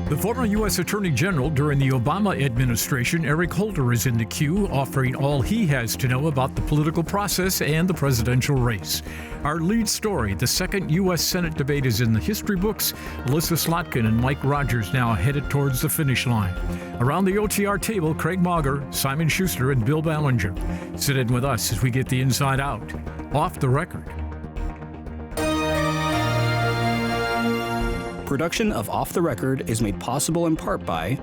The former U.S. Attorney General during the Obama administration, Eric Holder, is in the queue, offering all he has to know about the political process and the presidential race. Our lead story, the second U.S. Senate debate, is in the history books. Elissa Slotkin and Mike Rogers now headed towards the finish line. Around the OTR table, Craig Mauger, Simon Schuster, and Bill Ballinger. Sit in with us as we get the inside out. Off the Record. Production of Off the Record is made possible in part by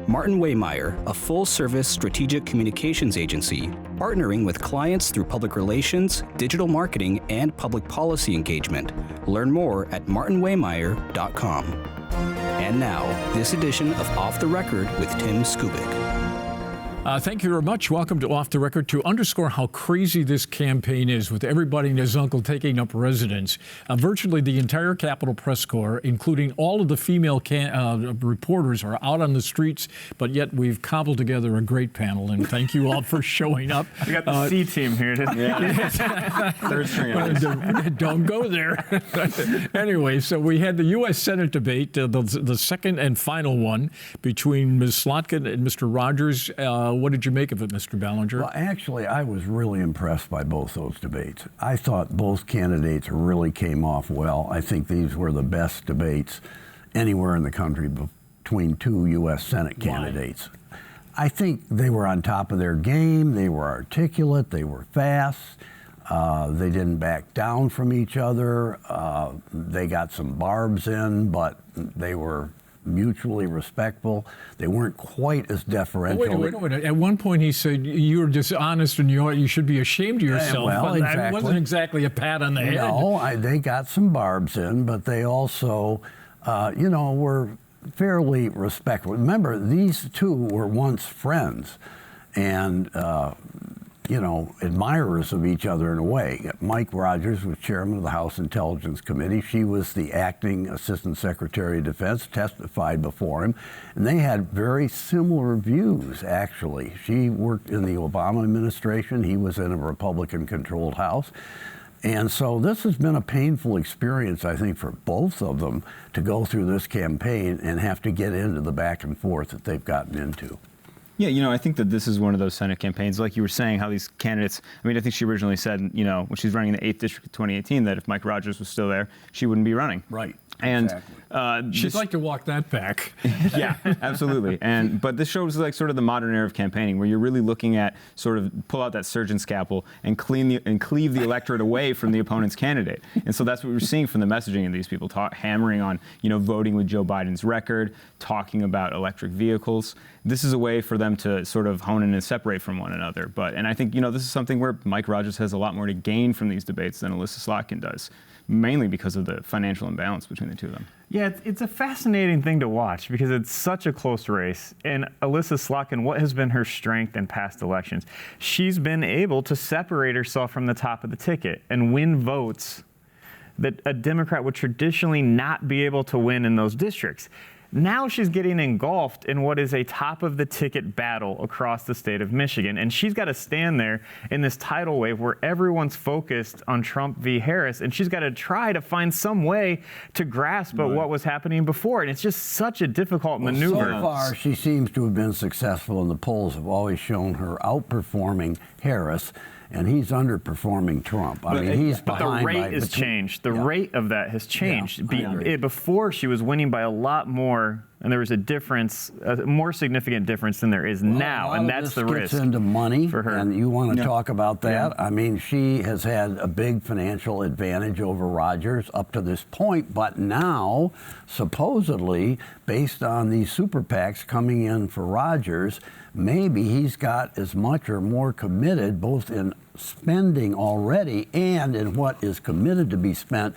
Martin Waymeyer, a full-service strategic communications agency, partnering with clients through public relations, digital marketing, and public policy engagement. Learn more at martinwaymeyer.com. And now, this edition of Off the Record with Tim Skubic. Thank you very much. Welcome to Off the Record. To underscore how crazy this campaign is, with everybody and his uncle taking up residence, virtually the entire Capitol Press Corps, including all of the female reporters, are out on the streets, but yet we've cobbled together a great panel, and thank you all for showing up. We got the C team here. Third string. Don't go there. Anyway, so we had the U.S. Senate debate, the second and final one, between Ms. Slotkin and Mr. Rogers. What did you make of it, Mr. Ballinger? Well, actually, I was really impressed by both those debates. I thought both candidates really came off well. I think these were the best debates anywhere in the country between two U.S. Senate candidates. Why? I think they were on top of their game. They were articulate. They were fast. They didn't back down from each other. They got some barbs in, but they were mutually respectful. They weren't quite as deferential. Wait. At one point he said, you're dishonest and you should be ashamed of yourself. Well, exactly. It wasn't exactly a pat on the head. No, they got some barbs in, but they also, were fairly respectful. Remember, these two were once friends and, admirers of each other in a way. Mike Rogers was chairman of the House Intelligence Committee. She was the acting Assistant Secretary of Defense, testified before him, and they had very similar views, actually. She worked in the Obama administration. He was in a Republican-controlled House. And so this has been a painful experience, I think, for both of them to go through this campaign and have to get into the back and forth that they've gotten into. Yeah, I think that this is one of those Senate campaigns, like you were saying, how these candidates, I think she originally said, when she was running in the 8th District of 2018, that if Mike Rogers was still there, she wouldn't be running. Right. And exactly. She'd like to walk that back. Yeah, absolutely. But this shows like sort of the modern era of campaigning, where you're really looking at sort of pull out that surgeon scalpel and cleave the electorate away from the opponent's candidate. And so that's what we're seeing from the messaging of these people, hammering on, voting with Joe Biden's record, talking about electric vehicles. This is a way for them to sort of hone in and separate from one another. And I think, this is something where Mike Rogers has a lot more to gain from these debates than Elissa Slotkin does, mainly because of the financial imbalance between the two of them. Yeah, it's a fascinating thing to watch because it's such a close race. And Elissa Slotkin, what has been her strength in past elections? She's been able to separate herself from the top of the ticket and win votes that a Democrat would traditionally not be able to win in those districts. Now she's getting engulfed in what is a top-of-the-ticket battle across the state of Michigan. And she's got to stand there in this tidal wave where everyone's focused on Trump v. Harris. And she's got to try to find some way to grasp at what was happening before. And it's just such a difficult maneuver. So far, she seems to have been successful, and the polls have always shown her outperforming Harris. And he's underperforming Trump. He's but behind. The rate has changed. The rate of that has changed. Before, she was winning by a lot more, and there was a more significant difference than there is now, and that's the risk. Gets into money for her. And you want to talk about that? Yeah. She has had a big financial advantage over Rogers up to this point, but now, supposedly, based on these super PACs coming in for Rogers, maybe he's got as much or more committed, both in spending already and in what is committed to be spent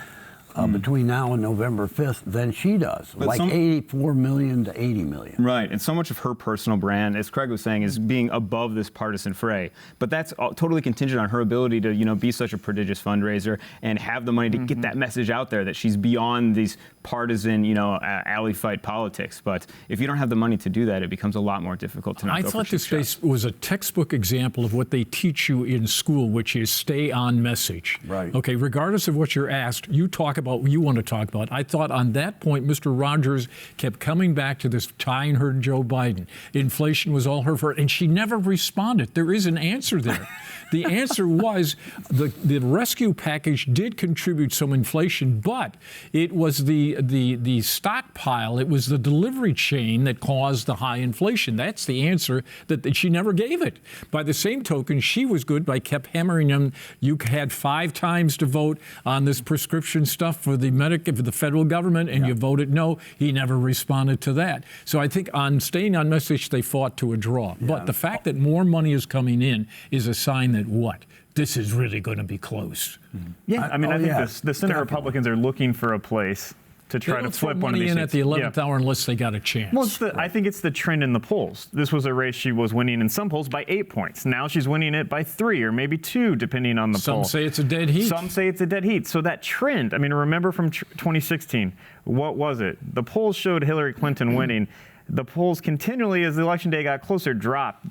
between now and November 5th than she does, but 84 million to 80 million. Right, and so much of her personal brand, as Craig was saying, is being above this partisan fray. But that's totally contingent on her ability to, be such a prodigious fundraiser and have the money to get that message out there that she's beyond these partisan, alley fight politics. But if you don't have the money to do that, it becomes a lot more difficult to not I go thought for this success. was a textbook example of what they teach you in school, which is stay on message. Right. Okay, regardless of what you're asked, you talk about what you want to talk about. I thought on that point, Mr. Rogers kept coming back to this, tying her to Joe Biden. Inflation was all her fault, and she never responded. There is an answer there. The answer was the rescue package did contribute some inflation, but it was the stockpile, it was the delivery chain that caused the high inflation. That's the answer that she never gave it. By the same token, she was good by kept hammering them. You had 5 times to vote on this prescription stuff for the federal government, and you voted no. He never responded to that. So I think on staying on message, they fought to a draw. Yeah. But the fact that more money is coming in is a sign that what? This is really going to be close. Mm-hmm. Yeah, I mean, I think the Senate Republicans are looking for a place to try to flip one of these in at the 11th hour unless they got a chance. Well, I think it's the trend in the polls. This was a race she was winning in some polls by 8 points. Now she's winning it by 3 or maybe 2, depending on the poll. Some say it's a dead heat. Some say it's a dead heat. So that trend, I mean, remember from 2016, what was it? The polls showed Hillary Clinton winning. The polls continually, as the election day got closer, drop.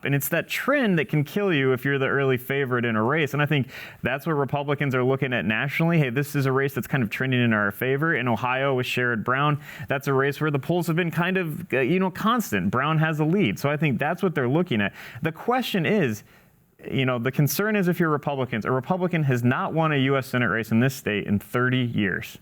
And it's that trend that can kill you if you're the early favorite in a race. And I think that's what Republicans are looking at nationally. Hey, this is a race that's kind of trending in our favor. In Ohio with Sherrod Brown, that's a race where the polls have been kind of, constant. Brown has a lead. So I think that's what they're looking at. The question is, the concern is if you're Republicans, a Republican has not won a U.S. Senate race in this state in 30 years.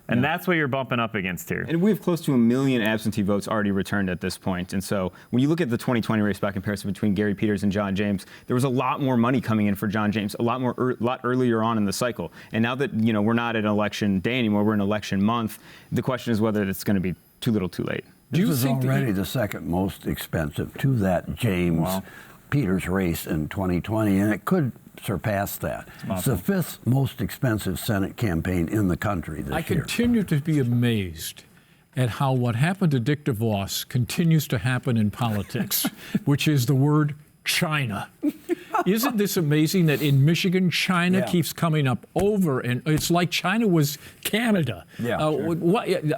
And that's what you're bumping up against here. And we have close to 1 million absentee votes already returned at this point. And so when you look at the 2020 race by comparison between Gary Peters and John James, there was a lot more money coming in for John James, a lot earlier on in the cycle. And now that, we're not at election day anymore, we're in election month, the question is whether it's going to be too little too late. This is already the second most expensive to that James Peters race in 2020, and it could surpass that. It's the 5th most expensive Senate campaign in the country this year. I continue to be amazed at how what happened to Dick DeVos continues to happen in politics, which is the word China. Isn't this amazing that in Michigan, China keeps coming up over, and it's like China was Canada.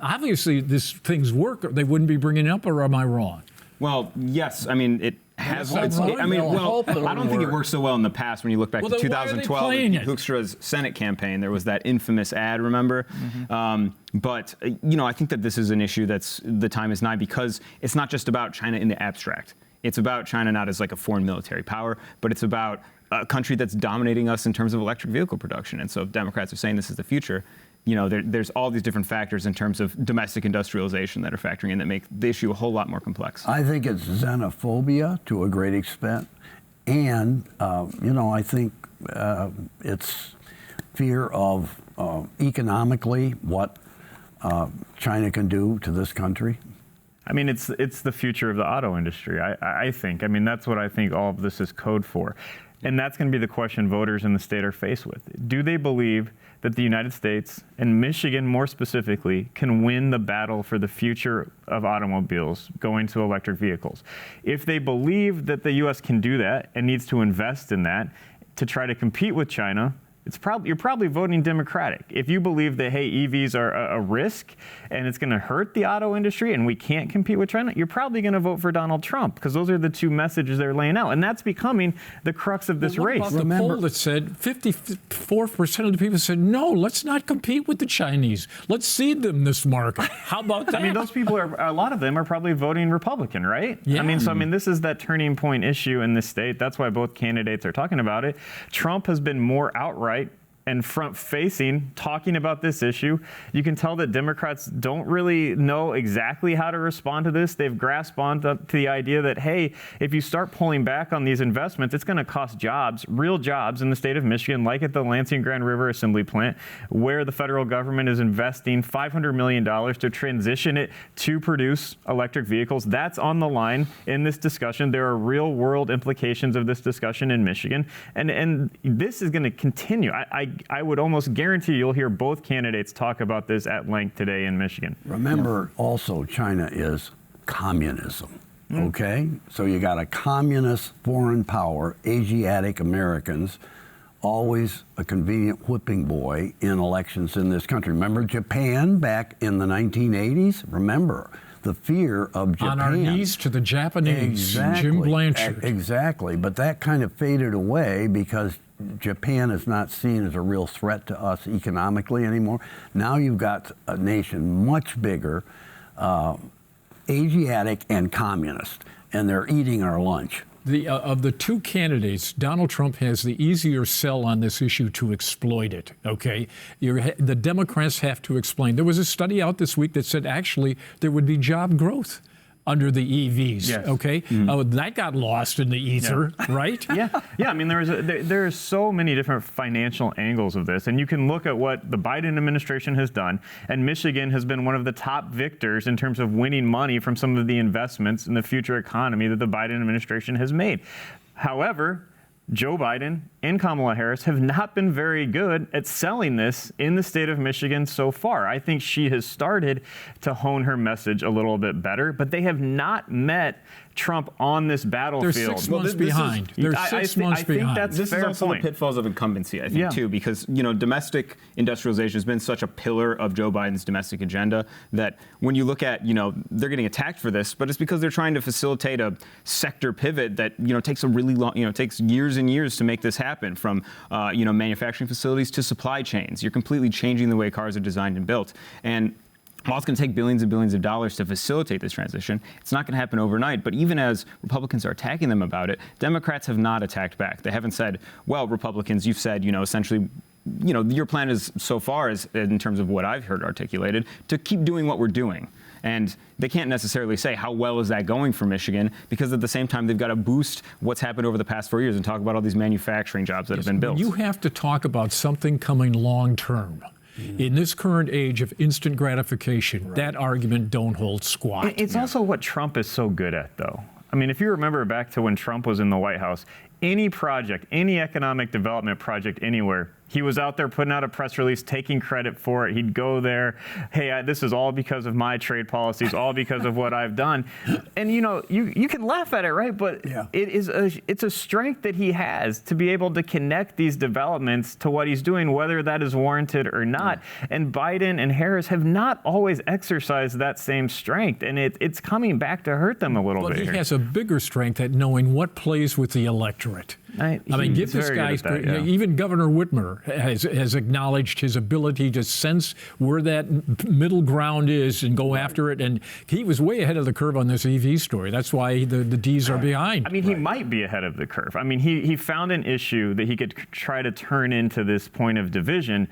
Obviously, things work. They wouldn't be bringing it up, or am I wrong? Well, yes. I mean, it has. I don't think it worked so well in the past when you look back to 2012, Hoekstra's Senate campaign. There was that infamous ad, remember? Mm-hmm. But I think that this is an issue the time is nigh because it's not just about China in the abstract. It's about China not as like a foreign military power, but it's about a country that's dominating us in terms of electric vehicle production. And so if Democrats are saying this is the future, there's all these different factors in terms of domestic industrialization that are factoring in that make the issue a whole lot more complex. I think it's xenophobia to a great extent. And, I think it's fear of economically what China can do to this country. I mean, it's the future of the auto industry, I think. I mean, that's what I think all of this is code for. And that's going to be the question voters in the state are faced with. Do they believe that the United States, and Michigan more specifically, can win the battle for the future of automobiles going to electric vehicles? If they believe that the U.S. can do that and needs to invest in that to try to compete with China, you're probably voting Democratic. If you believe that, hey, EVs are a risk and it's going to hurt the auto industry and we can't compete with China, you're probably going to vote for Donald Trump because those are the two messages they're laying out. And that's becoming the crux of this race. What about the poll that said 54% of the people said, no, let's not compete with the Chinese. Let's cede them this market. How about that? I mean, those people a lot of them are probably voting Republican, right? Yeah. I mean, this is that turning point issue in this state. That's why both candidates are talking about it. Trump has been more outright and front-facing, talking about this issue. You can tell that Democrats don't really know exactly how to respond to this. They've grasped onto the idea that, hey, if you start pulling back on these investments, it's going to cost jobs, real jobs in the state of Michigan, like at the Lansing Grand River Assembly Plant, where the federal government is investing $500 million to transition it to produce electric vehicles. That's on the line in this discussion. There are real-world implications of this discussion in Michigan, and this is going to continue. I would almost guarantee you'll hear both candidates talk about this at length today in Michigan. Remember, also, China is communism, okay? So you got a communist foreign power, Asiatic Americans, always a convenient whipping boy in elections in this country. Remember Japan back in the 1980s? Remember the fear of Japan. On our knees to the Japanese, exactly. Jim Blanchard. Exactly, but that kind of faded away because Japan is not seen as a real threat to us economically anymore. Now you've got a nation much bigger, Asiatic and communist, and they're eating our lunch. Of the two candidates, Donald Trump has the easier sell on this issue to exploit it, okay? The Democrats have to explain. There was a study out this week that said actually there would be job growth under the EVs, yes. okay? That got lost in the ether, right? Yeah. I mean, there are so many different financial angles of this, and you can look at what the Biden administration has done, and Michigan has been one of the top victors in terms of winning money from some of the investments in the future economy that the Biden administration has made. However, Joe Biden and Kamala Harris have not been very good at selling this in the state of Michigan so far. I think she has started to hone her message a little bit better, but they have not met Trump on this battlefield. They're 6 months behind. They're 6 months behind. That's this is also the pitfalls of incumbency, I think, too, because domestic industrialization has been such a pillar of Joe Biden's domestic agenda that when you look at, they're getting attacked for this, but it's because they're trying to facilitate a sector pivot that takes a really long, takes years and years to make this happen, from manufacturing facilities to supply chains. You're completely changing the way cars are designed and built, and while it's going to take billions and billions of dollars to facilitate this transition, it's not going to happen overnight. But even as Republicans are attacking them about it, Democrats have not attacked back. They haven't said, well, Republicans, you've said, essentially, your plan is so far, as in terms of what I've heard articulated, to keep doing what we're doing. And they can't necessarily say how well is that going for Michigan, because at the same time they've got to boost what's happened over the past 4 years and talk about all these manufacturing jobs that have been built. You have to talk about something coming long term. In this current age of instant gratification, that argument don't hold squat. It's also what Trump is so good at, though. I mean, if you remember back to when Trump was in the White House, any project, any economic development project anywhere, he was out there putting out a press release, taking credit for it. He'd go there, hey, this is all because of my trade policies, all because of what I've done. And you can laugh at it, right? But it's a strength that he has to be able to connect these developments to what he's doing, whether that is warranted or not. And Biden and Harris have not always exercised that same strength, and it's coming back to hurt them a little bit. But he has a bigger strength at knowing what plays with the electorate. I mean, give this guy, even Governor Whitmer has acknowledged his ability to sense where that middle ground is and go after it. And he was way ahead of the curve on this EV story. That's why the D's are behind. I mean, he might be ahead of the curve. I mean, he found an issue that he could try to turn into this point of division.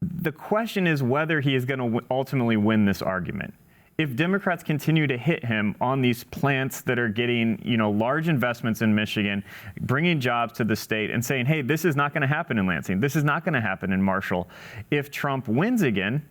The question is whether he is going to ultimately win this argument. If Democrats continue to hit him on these plants that are getting, large investments in Michigan, bringing jobs to the state, and saying, hey, this is not going to happen in Lansing, this is not going to happen in Marshall, if Trump wins again,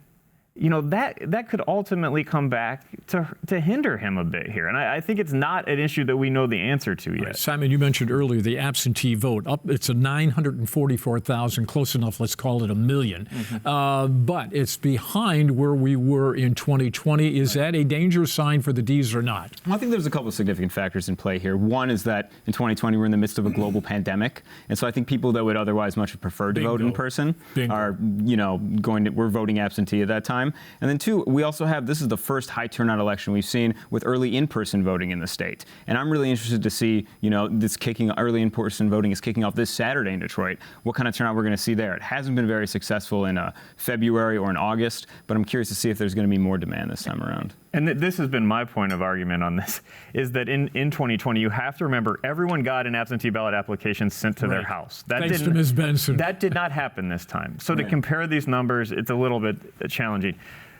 that could ultimately come back to hinder him a bit here. And I think it's not an issue that we know the answer to yet. Right. Simon, you mentioned earlier the absentee vote. It's a 944,000, close enough, let's call it 1 million. But it's behind where we were in 2020. Is that a danger sign for the D's or not? Well, I think there's a couple of significant factors in play here. One is that in 2020 we're in the midst of a global pandemic. And so I think people that would otherwise much have preferred to vote in person are, we're voting absentee at that time. And then two, we also have, this is the first high turnout election we've seen with early in-person voting in the state. And I'm really interested to see, this early in-person voting is kicking off this Saturday in Detroit. What kind of turnout we're going to see there. It hasn't been very successful in February or in August, but I'm curious to see if there's going to be more demand this time around. And this has been my point of argument on this, is that in 2020, you have to remember everyone got an absentee ballot application sent to their house. Thanks to Ms. Benson. That did not happen this time. So to compare these numbers, it's a little bit challenging.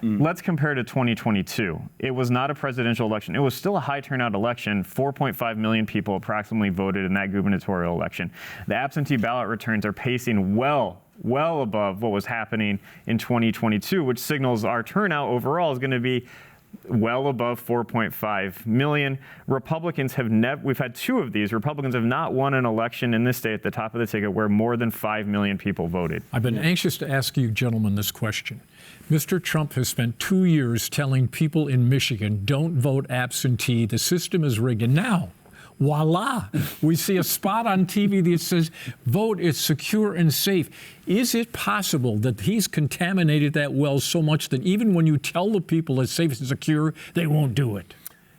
Let's compare to 2022. It was not a presidential election. It was still a high turnout election. 4.5 million people approximately voted in that gubernatorial election. The absentee ballot returns are pacing well above what was happening in 2022, which signals our turnout overall is going to be well above 4.5 million. Republicans have we've had two of these. Republicans have not won an election in this state at the top of the ticket where more than 5 million people voted. I've been anxious to ask you gentlemen this question. Mr. Trump has spent 2 years telling people in Michigan, don't vote absentee. The system is rigged. And now, voila, we see a spot on TV that says, vote is secure and safe. Is it possible that he's contaminated that well so much that even when you tell the people it's safe and secure, they won't do it?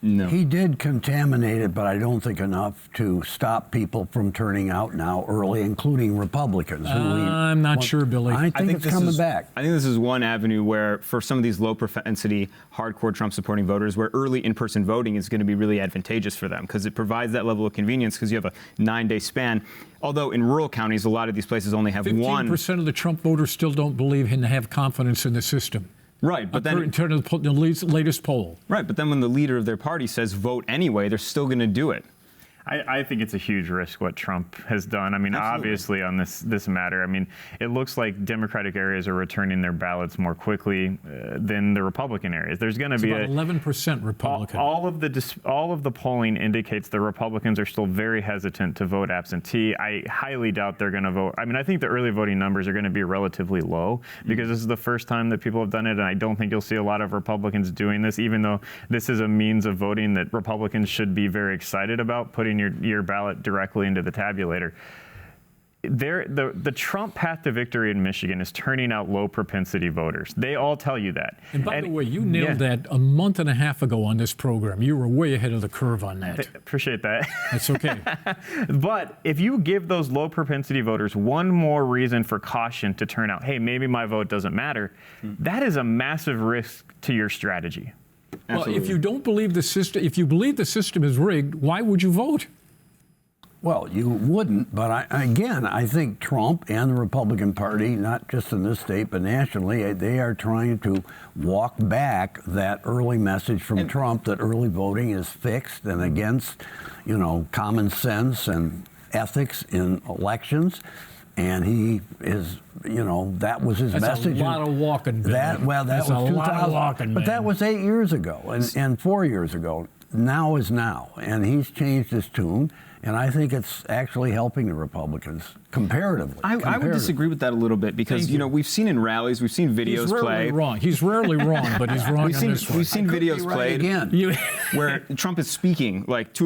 No. He did contaminate it, but I don't think enough to stop people from turning out now early, including Republicans. I'm not sure, Billy. I think it's coming back. I think this is one avenue where, for some of these low propensity, hardcore Trump supporting voters, where early in-person voting is going to be really advantageous for them because it provides that level of convenience because you have a 9-day span. Although in rural counties, a lot of these places only have 15% of the Trump voters still don't believe and have confidence in the system. Right, but then in terms of the latest poll. Right, but then when the leader of their party says vote anyway, they're still going to do it. I think it's a huge risk what Trump has done. I mean, obviously on this matter, I mean, it looks like Democratic areas are returning their ballots more quickly than the Republican areas. There's going to be about 11% Republican. All of the polling indicates the Republicans are still very hesitant to vote absentee. I highly doubt they're going to vote. I mean, I think the early voting numbers are going to be relatively low because this is the first time that people have done it, and I don't think you'll see a lot of Republicans doing this, even though this is a means of voting that Republicans should be very excited about, putting your ballot directly into the tabulator. The Trump path to victory in Michigan is turning out low propensity voters. They all tell you that. And by the way, you nailed that a month and a half ago on this program. You were way ahead of the curve on that. Appreciate that. That's okay. But if you give those low propensity voters one more reason for caution to turn out, hey, maybe my vote doesn't matter, that is a massive risk to your strategy. Absolutely. Well, if you don't believe the system, if you believe the system is rigged, why would you vote? Well, you wouldn't, but I think Trump and the Republican Party, not just in this state, but nationally, they are trying to walk back that early message from Trump that early voting is fixed and against, common sense and ethics in elections. And he is, that was his message. That's a lot of walking, Bill. That was a lot of walking, but that was 8 years ago and 4 years ago. Now is now, and he's changed his tune. And I think it's actually helping the Republicans comparatively. I would disagree with that a little bit because, we've seen in rallies, we've seen videos play. He's rarely wrong, but he's wrong We've seen videos played where Trump is speaking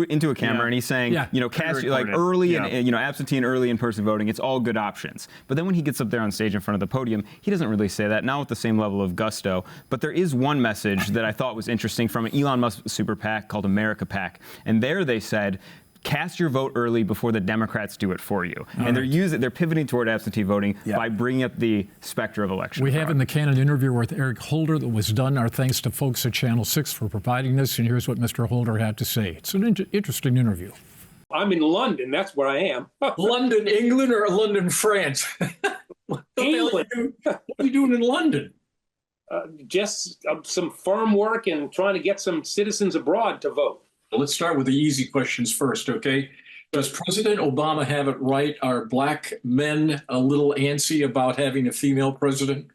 into a camera and he's saying, cast early and absentee and early in-person voting. It's all good options. But then when he gets up there on stage in front of the podium, he doesn't really say that, not with the same level of gusto. But there is one message that I thought was interesting from an Elon Musk super PAC called America PAC. And there they said, cast your vote early before the Democrats do it for you. And they're pivoting toward absentee voting by bringing up the specter of election We fraud. have in the Canon interview with Eric Holder that was done. Our thanks to folks at Channel 6 for providing this. And here's what Mr. Holder had to say. It's an interesting interview. I'm in London. That's where I am. London, England, or London, France? England. What are you doing in London? Just some farm work and trying to get some citizens abroad to vote. Well, let's start with the easy questions first, okay? Does President Obama have it right? Are black men a little antsy about having a female president?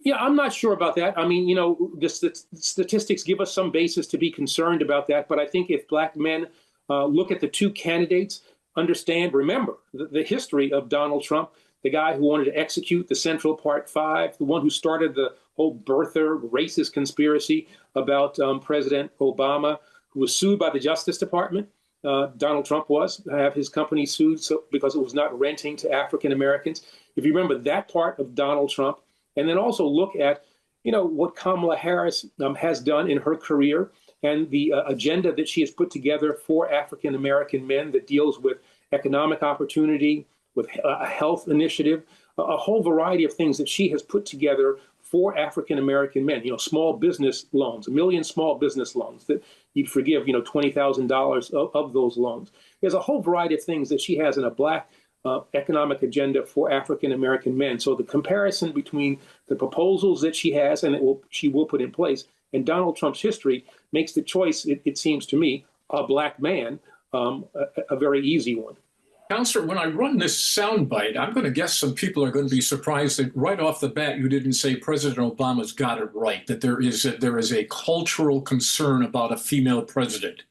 Yeah, I'm not sure about that. I mean, the statistics give us some basis to be concerned about that. But I think if black men look at the two candidates, remember the history of Donald Trump, the guy who wanted to execute the Central Park Five, the one who started the whole birther racist conspiracy about President Obama, who was sued by the Justice Department. Donald Trump was, have his company sued because it was not renting to African Americans. If you remember that part of Donald Trump, and then also look at, what Kamala Harris has done in her career and the agenda that she has put together for African American men that deals with economic opportunity, with a health initiative, a whole variety of things that she has put together for African American men, small business loans, 1 million small business loans that you'd forgive, $20,000 of those loans. There's a whole variety of things that she has in a black economic agenda for African American men. So the comparison between the proposals that she has and she will put in place and Donald Trump's history makes the choice, it seems to me, a black man, a very easy one. Counselor, when I run this soundbite, I'm going to guess some people are going to be surprised that right off the bat you didn't say President Obama's got it right, that there is a cultural concern about a female president.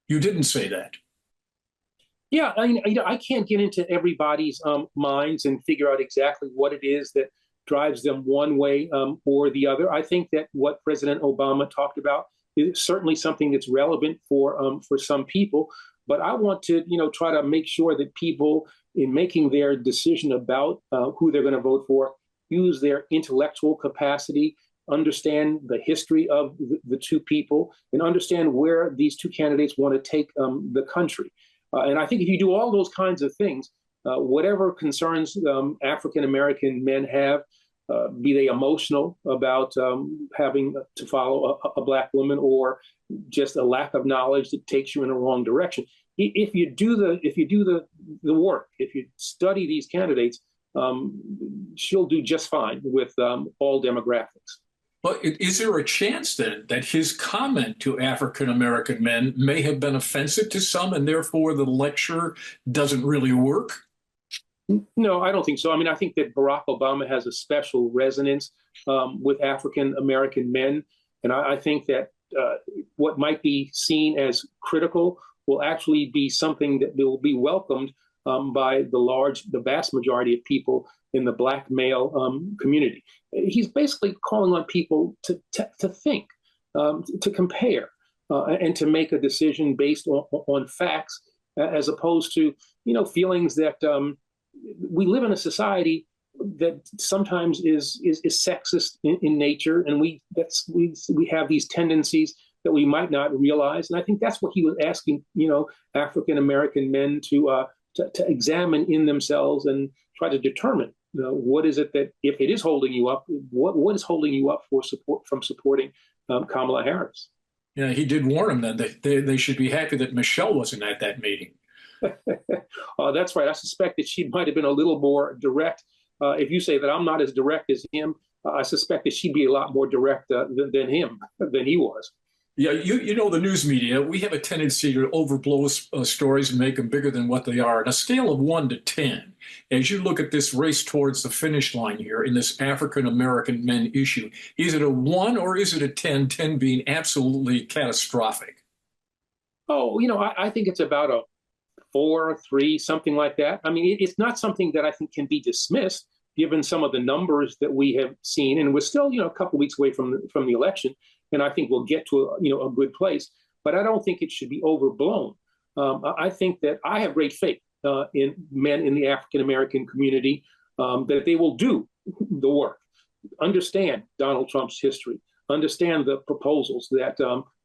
You didn't say that. Yeah, I can't get into everybody's minds and figure out exactly what it is that drives them one way or the other. I think that what President Obama talked about is certainly something that's relevant for some people. But I want to, try to make sure that people, in making their decision about who they're going to vote for, use their intellectual capacity understand the history of the two people, and understand where these two candidates want to take the country. And I think if you do all those kinds of things, whatever concerns African American men have, be they emotional about having to follow a Black woman, or just a lack of knowledge that takes you in the wrong direction. If you do the work, if you study these candidates, she'll do just fine with all demographics. But is there a chance then that his comment to African American men may have been offensive to some, and therefore the lecture doesn't really work? No, I don't think so. I mean, I think that Barack Obama has a special resonance with African American men. And I think that what might be seen as critical will actually be something that will be welcomed by the vast majority of people in the Black male community. He's basically calling on people to think, to compare, and to make a decision based on facts, as opposed to, feelings that we live in a society that sometimes is sexist in nature, and we have these tendencies that we might not realize. And I think that's what he was asking, African American men to examine in themselves and try to determine, what is it that, if it is holding you up, what is holding you up from supporting Kamala Harris? Yeah, he did warn them that they should be happy that Michelle wasn't at that meeting. That's right. I suspect that she might have been a little more direct. If you say that I'm not as direct as him, I suspect that she'd be a lot more direct than he was. Yeah, you know the news media, we have a tendency to overblow stories and make them bigger than what they are. On a scale of 1 to 10, as you look at this race towards the finish line here in this African American men issue, is it a 1 or is it a 10, 10 being absolutely catastrophic? Oh, I think it's about a 4 or 3, something like that. I mean, it's not something that I think can be dismissed, given some of the numbers that we have seen. And we're still, a couple of weeks away from the election. And I think we'll get to a good place. But I don't think it should be overblown. I think that I have great faith in men in the African American community, that they will do the work, understand Donald Trump's history, understand the proposals that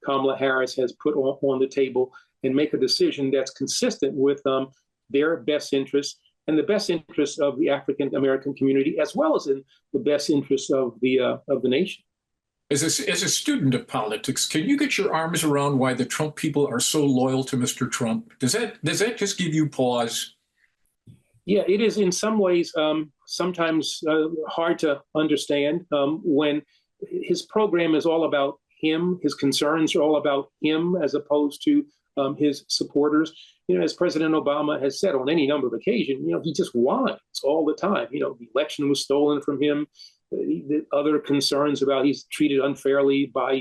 Kamala Harris has put on the table, and make a decision that's consistent with their best interests and the best interests of the African American community, as well as in the best interests of the nation. As a student of politics, can you get your arms around why the Trump people are so loyal to Mr. Trump? Does that just give you pause? Yeah, it is in some ways sometimes hard to understand when his program is all about him, his concerns are all about him, as opposed to his supporters. As President Obama has said on any number of occasions, he just whines all the time. The election was stolen from him. The other concerns about he's treated unfairly by,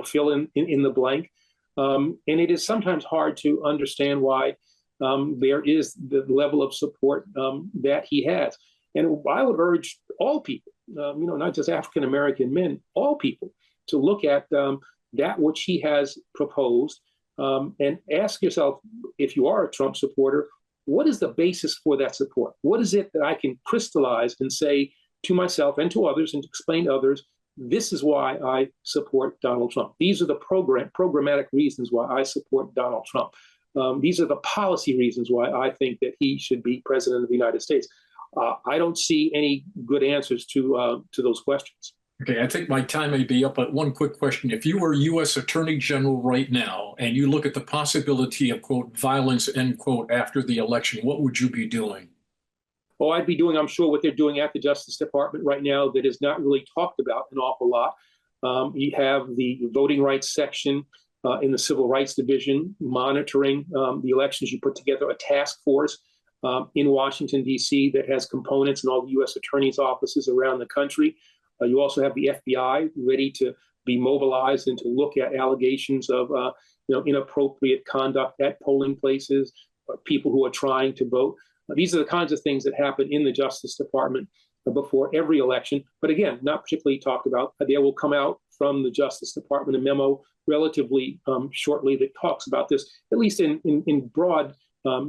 fill in the blank. And it is sometimes hard to understand why there is the level of support that he has. And I would urge all people, not just African American men, all people, to look at that which he has proposed and ask yourself, if you are a Trump supporter, what is the basis for that support? What is it that I can crystallize and say to myself and to others, and to explain to others, this is why I support Donald Trump. These are the programmatic reasons why I support Donald Trump. These are the policy reasons why I think that he should be president of the United States. I don't see any good answers to those questions. Okay, I think my time may be up, but one quick question. If you were U.S. Attorney General right now and you look at the possibility of, quote, violence, end quote, after the election, what would you be doing? Oh, I'd be doing, I'm sure, what they're doing at the Justice Department right now that is not really talked about an awful lot. You have the voting rights section in the Civil Rights Division monitoring the elections. You put together a task force in Washington, D.C. that has components in all the U.S. attorneys' offices around the country. You also have the FBI ready to be mobilized and to look at allegations of inappropriate conduct at polling places, or people who are trying to vote. These are the kinds of things that happen in the Justice Department before every election. But again, not particularly talked about. There will come out from the Justice Department a memo relatively shortly that talks about this, at least in broad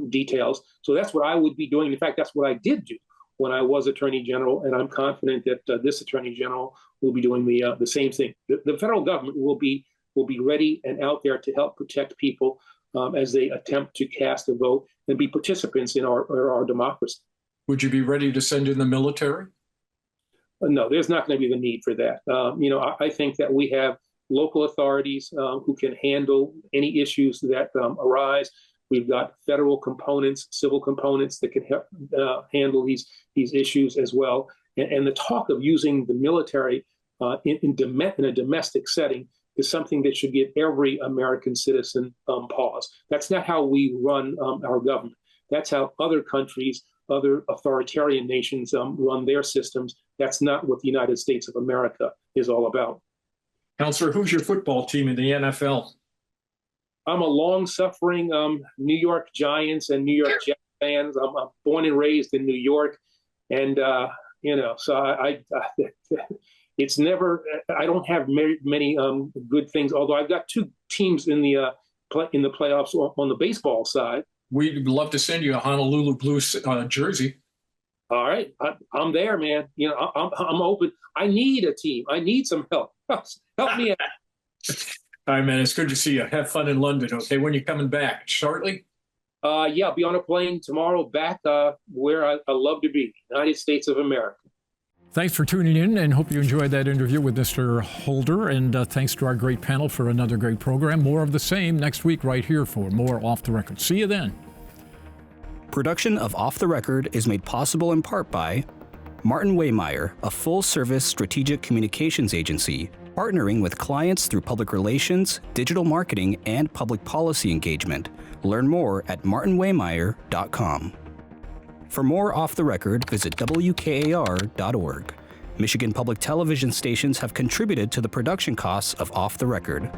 details. So that's what I would be doing. In fact, that's what I did do when I was Attorney General, and I'm confident that this Attorney General will be doing the same thing. The federal government will be ready and out there to help protect people as they attempt to cast a vote and be participants in our democracy. Would you be ready to send in the military? No, there's not going to be the need for that. I think that we have local authorities who can handle any issues that arise. We've got federal components, civil components that can handle these issues as well. And the talk of using the military in a domestic setting is something that should give every American citizen pause. That's not how we run our government. That's how other countries, other authoritarian nations run their systems. That's not what the United States of America is all about. Counselor, who's your football team in the NFL? I'm a long-suffering New York Giants and New York Jets fans. I'm born and raised in New York, and so I it's never. I don't have many good things. Although I've got two teams in the playoffs on the baseball side. We'd love to send you a Honolulu Blues jersey. All right, I'm there, man. I'm open. I need a team. I need some help. Help me out. All right, man. It's good to see you. Have fun in London. Okay, when you coming back? Shortly? Yeah, I'll be on a plane tomorrow back where I love to be, United States of America. Thanks for tuning in, and hope you enjoyed that interview with Mr. Holder. And thanks to our great panel for another great program. More of the same next week right here for more Off the Record. See you then. Production of Off the Record is made possible in part by Martin Waymeyer, a full-service strategic communications agency, partnering with clients through public relations, digital marketing, and public policy engagement. Learn more at martinwaymeyer.com. For more Off the Record, visit WKAR.org. Michigan Public Television stations have contributed to the production costs of Off the Record.